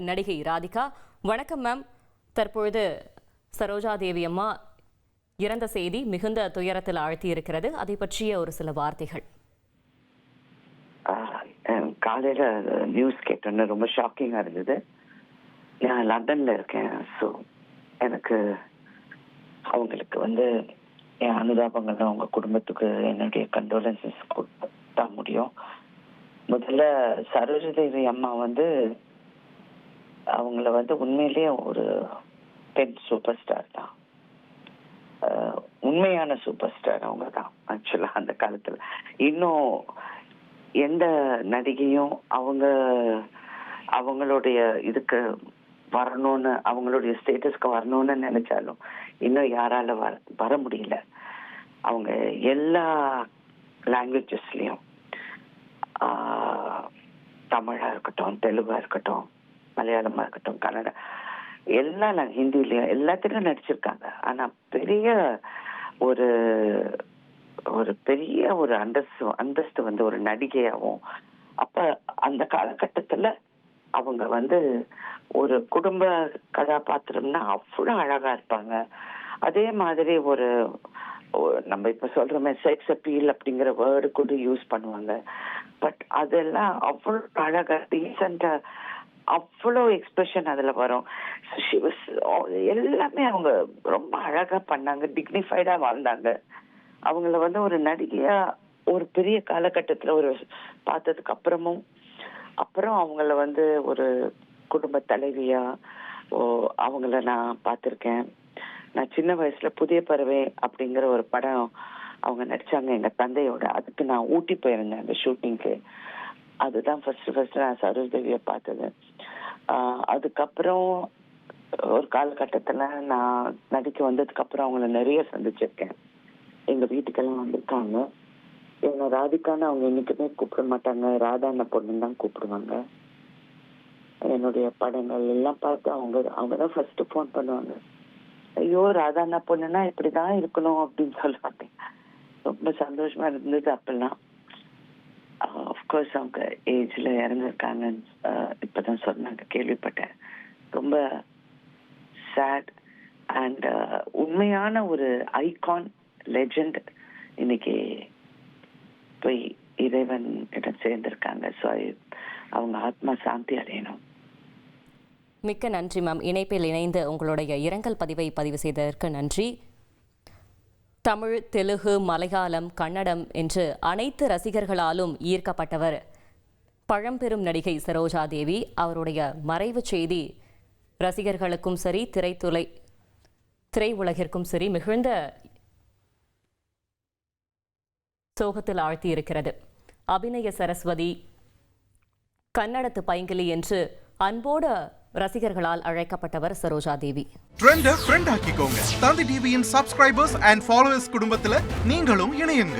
நடிகை ராதிகா. வணக்கம் மேம். தற்பொழுது சரோஜா தேவி அம்மா இறந்த செய்தி மிகுந்த துயரத்தில் ஆழ்த்தி இருக்கிறது. அதை பற்றிய ஒரு சில வார்த்தைகள். காலையில நியூஸ் கேட்டோன்னு ரொம்ப ஷாக்கிங்கா இருந்தது. நான் லண்டன்ல இருக்கேன். ஸோ எனக்கு அவங்களுக்கு என் அனுதாபங்கள், அவங்க குடும்பத்துக்கு என்னுடைய கண்டோலன்சஸ் கொடுத்தா முடியும். முதல்ல சரோஜா தேவி அம்மா அவங்கள உண்மையிலேயே ஒரு பெண் சூப்பர் ஸ்டார் தான். உண்மையான சூப்பர் ஸ்டார் அவங்க தான். ஆக்சுவலா அந்த காலத்துல இன்னும் எந்த நடிகையும் அவங்களுடைய இதுக்கு வரணும்னு, அவங்களுடைய ஸ்டேட்டஸ்க்கு வரணும்னு நினைச்சாலும் இன்னும் யாரால வர முடியல. அவங்க எல்லா லாங்குவேஜஸ்லயும், தமிழா இருக்கட்டும், தெலுங்கா இருக்கட்டும், மலையாளமா இருக்கட்டும், கன்னடா, எல்லாம் ஹிந்திலையும் எல்லாத்திலும் நடிச்சிருக்காங்க. ஆனா ஒரு பெரிய ஒரு அந்தஸ்து ஒரு நடிகையாகவும், அப்ப அந்த காலகட்டத்துல அவங்க ஒரு குடும்ப கதாபாத்திரம்னா அவ்வளவு அழகா இருப்பாங்க. அதே மாதிரி நம்ம இப்ப சொல்றோமே செக்ஸ் அப்பீல் அப்படிங்கிற வேர்டு கூட யூஸ் பண்ணுவாங்க. பட் அதெல்லாம் அவ்வளவு அழகா டீசெண்டா, அவ்வளோ எக்ஸ்பிரஷன் அதுல வரும். எல்லாமே அவங்க ரொம்ப அழகா பண்ணாங்க, டிக்னிஃபைடா வாழ்ந்தாங்க. அவங்கள ஒரு நடிகையா ஒரு பெரிய காலகட்டத்துல பார்த்ததுக்கு அப்புறம் அவங்கள ஒரு குடும்ப தலைவியா அவங்கள நான் பார்த்திருக்கேன். நான் சின்ன வயசுல புதிய பறவை அப்படிங்கிற ஒரு படம் அவங்க நடிச்சாங்க எங்க தந்தையோட. அதுக்கு நான் ஊட்டி போயிருந்தேன் அந்த ஷூட்டிங்க்கு. அதுதான் ஃபர்ஸ்ட் நான் சரோஜா தேவியை பார்த்தது. அதுக்கப்புறம் ஒரு காலகட்டத்துல நான் நடிக்க வந்ததுக்கு அப்புறம் அவங்கள நிறைய சந்திச்சிருக்கேன். எங்க வீட்டுக்கெல்லாம் வந்திருக்காங்க. என்ன ராதிகான்னு அவங்க இன்னைக்குமே கூப்பிட மாட்டாங்க, ராதாண்ண பொண்ணுன்னு தான் கூப்பிடுவாங்க. என்னுடைய படங்கள் எல்லாம் பார்த்து அவங்கதான் ஃபர்ஸ்ட் போன் பண்ணுவாங்க. ஐயோ, ராதாண்ணா பொண்ணுன்னா இப்படிதான் இருக்கணும் அப்படின்னு சொல்லுவாங்க. ரொம்ப சந்தோஷமா இருந்தது அப்பெல்லாம். அஃப்கோர்ஸ் அவங்க ஏஜ்ல இறந்துருக்காங்கன்னு இப்பதான் சொன்னாங்க, கேள்விப்பட்டேன். ரொம்ப சேட். அண்ட் உண்மையான ஒரு ஐகான், லெஜெண்ட் இன்னைக்கு போய் இறைவன் இடம் சேர்ந்திருக்காங்க. ஸோ அவங்க ஆத்மா சாந்தி அடையணும். மிக்க நன்றி மேம். இணைப்பில் இணைந்து உங்களுடைய இரங்கல் பதிவை பதிவு செய்ததற்கு நன்றி. தமிழ், தெலுங்கு, மலையாளம், கன்னடம் என்று அனைத்து ரசிகர்களாலும் ஈர்க்கப்பட்டவர் பழம்பெரும் நடிகை சரோஜா தேவி. அவருடைய மறைவு செய்தி ரசிகர்களுக்கும் சரி, திரையுலகிற்கும் சரி மிகுந்த சோகத்தில் ஆழ்த்தி இருக்கிறது. அபிநய சரஸ்வதி, கன்னடத்து பைங்கிலி என்று அன்போடு ரசிகர்களால் அழைக்கப்பட்டவர் சரோஜா தேவி. ட்ரெண்ட ஃப்ரெண்ட் ஆக்கிக்கோங்க. தந்தி டிவியின் சப்ஸ்கிரைபர்ஸ் அண்ட் ஃபாலோவர்ஸ் குடும்பத்துல நீங்களும் இணையுங்க.